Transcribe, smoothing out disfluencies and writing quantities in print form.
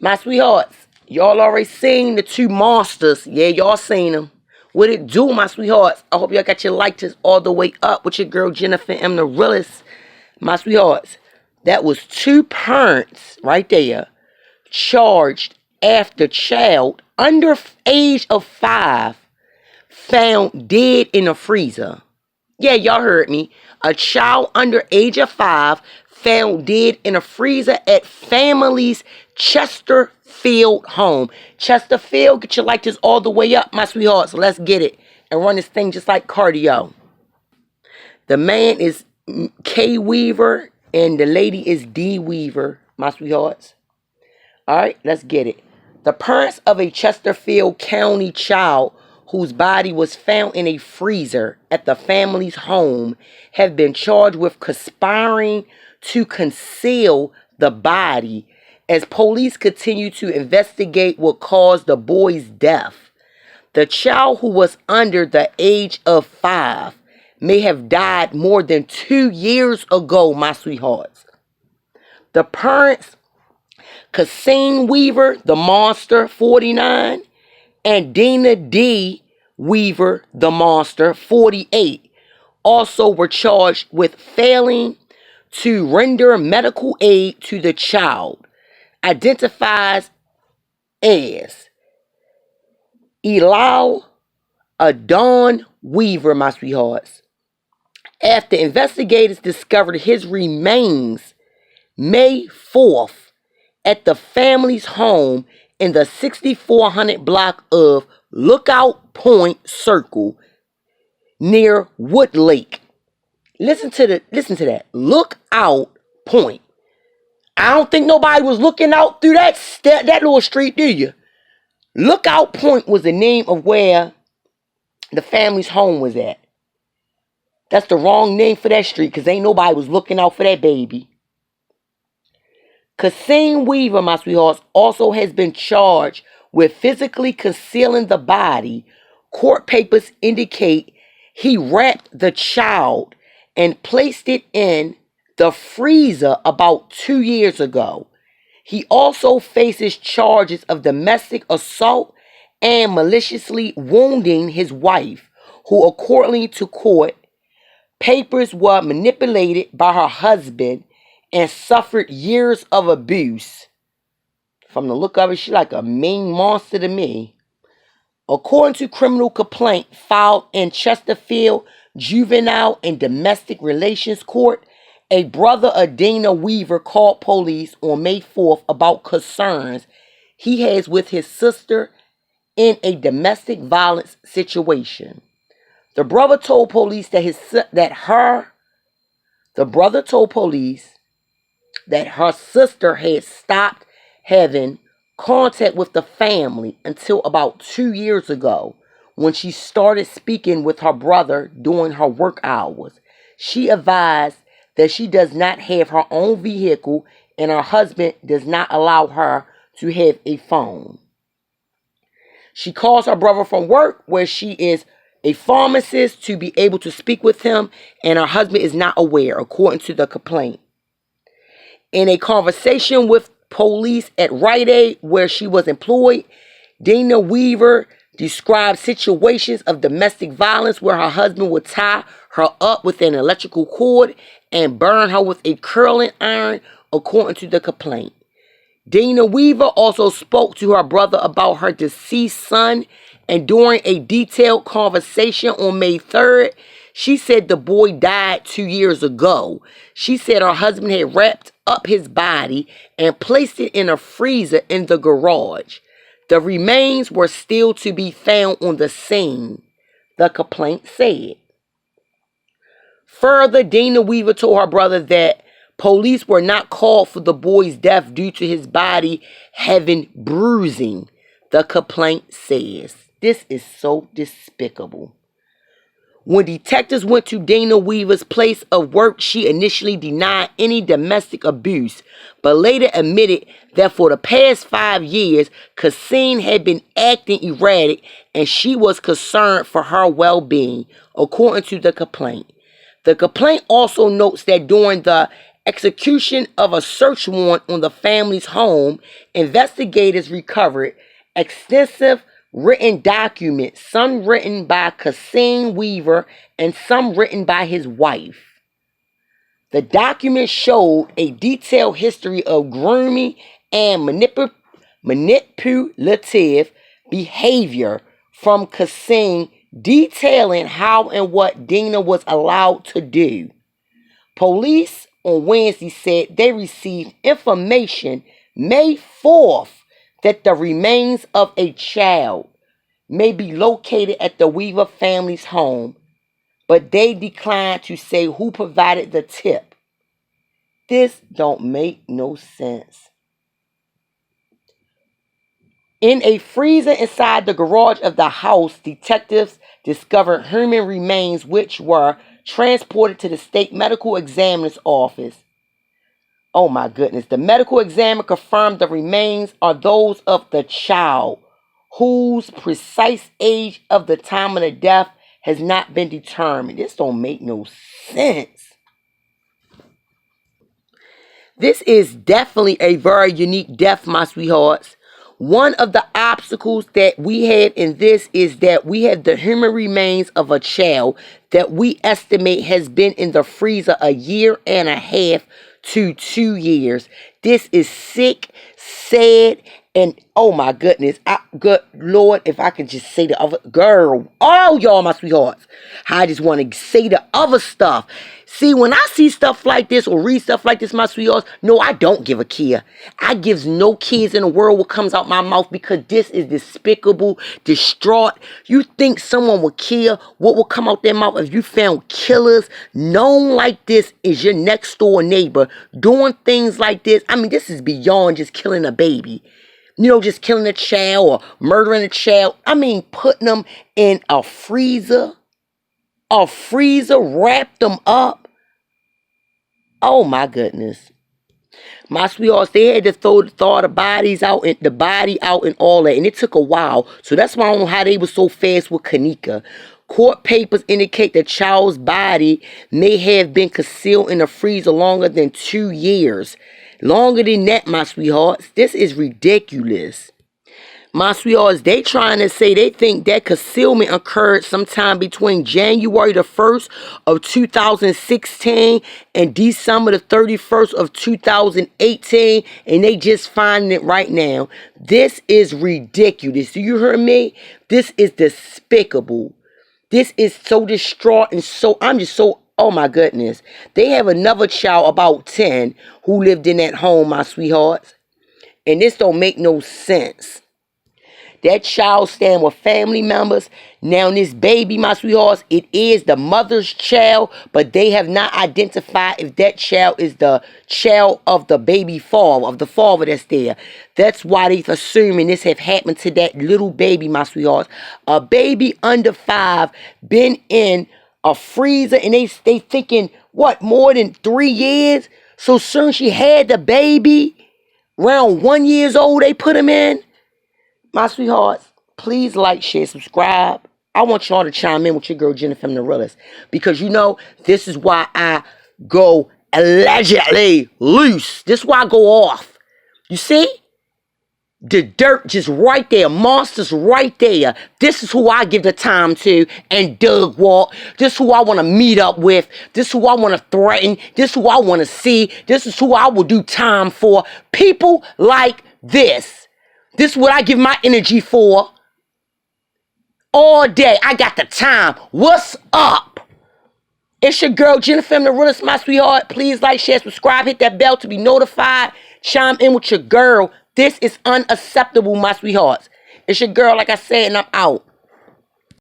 My sweethearts, y'all already seen the two monsters. Yeah, y'all seen them. What it do, my sweethearts? I hope y'all got your lighters all the way up with your girl Jennifer M. The Realest. My sweethearts, that was two parents right there charged after child under age of 5 found dead in a freezer. Yeah, y'all heard me. A child under age of 5 found dead in a freezer at family's Chesterfield home. Chesterfield, get your lighters all the way up, my sweethearts. Let's get it and run this thing just like cardio. The man is K Weaver and the lady is D Weaver, my sweethearts. All right, let's get it. The parents of a Chesterfield County child whose body was found in a freezer at the family's home have been charged with conspiring to conceal the body as police continue to investigate what caused the boy's death. The child, who was under the age of 5, may have died more than 2 years ago, my sweethearts. The parents, Cassine Weaver, the monster, 49, and Dina D. Weaver, the monster, 48, also were charged with failing to render medical aid to the child, identifies as Elal Adon Weaver, my sweethearts. After investigators discovered his remains May 4th at the family's home in the 6400 block of Lookout Point Circle near Wood Lake. Listen to that. Lookout Point. I don't think nobody was looking out through that little street, do you? Lookout Point was the name of where the family's home was at. That's the wrong name for that street because ain't nobody was looking out for that baby. Cassine Weaver, my sweethearts, also has been charged with physically concealing the body. Court papers indicate he wrapped the child and placed it in the freezer about 2 years ago. He also faces charges of domestic assault and maliciously wounding his wife, who, according to court, papers were manipulated by her husband and suffered years of abuse. From the look of it, she's like a mean monster to me. According to criminal complaint filed in Chesterfield Juvenile and Domestic Relations Court, a brother of Dana Weaver called police on May 4th about concerns he has with his sister in a domestic violence situation. The brother told police that her sister had stopped having contact with the family until about 2 years ago when she started speaking with her brother during her work hours. She advised that she does not have her own vehicle and her husband does not allow her to have a phone. She calls her brother from work, where she is a pharmacist, to be able to speak with him, and her husband is not aware, according to the complaint. In a conversation with police at Rite Aid, where she was employed, Dana Weaver described situations of domestic violence where her husband would tie her up with an electrical cord and burn her with a curling iron, according to the complaint. Dana Weaver also spoke to her brother about her deceased son, and during a detailed conversation on May 3rd, she said the boy died 2 years ago. She said her husband had wrapped up his body and placed it in a freezer in the garage. The remains were still to be found on the scene, the complaint said. Further, Dana Weaver told her brother that police were not called for the boy's death due to his body having bruising, the complaint says. This is so despicable. When detectives went to Dana Weaver's place of work, she initially denied any domestic abuse, but later admitted that for the past 5 years, Cassine had been acting erratic and she was concerned for her well-being, according to the complaint. The complaint also notes that during the execution of a search warrant on the family's home, investigators recovered extensive written documents, some written by Cassine Weaver and some written by his wife. The documents showed a detailed history of grooming and manipulative behavior from Cassine, detailing how and what Dina was allowed to do. Police on Wednesday said they received information May 4th that the remains of a child may be located at the Weaver family's home, but they declined to say who provided the tip. This don't make no sense. In a freezer inside the garage of the house, detectives discovered human remains which were transported to the state medical examiner's office. Oh my goodness. The medical examiner confirmed the remains are those of the child, whose precise age of the time of the death has not been determined. This don't make no sense. This is definitely a very unique death, my sweethearts. One of the obstacles that we have in this is that we have the human remains of a child that we estimate has been in the freezer a year and a half to 2 years. This is sick, sad, and oh my goodness. Good Lord, if I could just say the other girl. Oh, y'all, my sweethearts. I just want to say the other stuff. See, when I see stuff like this or read stuff like this, my sweethearts, no, I don't give a care. I gives no cares in the world what comes out my mouth, because this is despicable, distraught. You think someone would care what will come out their mouth if you found killers known like this is your next door neighbor doing things like this? I mean, this is beyond just killing a baby. You know, just killing a child or murdering a child. I mean, putting them in a freezer, wrapped them up. Oh my goodness. My sweethearts, they had to throw the body out and all that. And it took a while. So that's why I don't know how they were so fast with Kanika. Court papers indicate the child's body may have been concealed in the freezer longer than 2 years. Longer than that, my sweethearts. This is ridiculous. My sweethearts, they trying to say they think that concealment occurred sometime between January the 1st of 2016 and December the 31st of 2018, and they just finding it right now. This is ridiculous. Do you hear me? This is despicable. This is so distraught and I'm just so, oh my goodness. They have another child about 10 who lived in that home, my sweethearts, and this don't make no sense. That child staying with family members. Now, this baby, my sweethearts, it is the mother's child, but they have not identified if that child is the child of the baby father, of the father that's there. That's why they're assuming this have happened to that little baby, my sweethearts. A baby under 5 been in a freezer, and they thinking, what, more than 3 years? So soon she had the baby, around 1 year old, they put him in. My sweethearts, please like, share, subscribe. I want y'all to chime in with your girl, JENNIFERMDAREALEST. Because, you know, this is why I go allegedly loose. This is why I go off. You see? The dirt just right there. Monsters right there. This is who I give the time to and Doug walk. This is who I want to meet up with. This is who I want to threaten. This is who I want to see. This is who I will do time for. People like this. This is what I give my energy for. All day. I got the time. What's up? It's your girl, JENNIFERMDAREALEST, my sweetheart. Please like, share, subscribe. Hit that bell to be notified. Chime in with your girl. This is unacceptable, my sweethearts. It's your girl, like I said, and I'm out.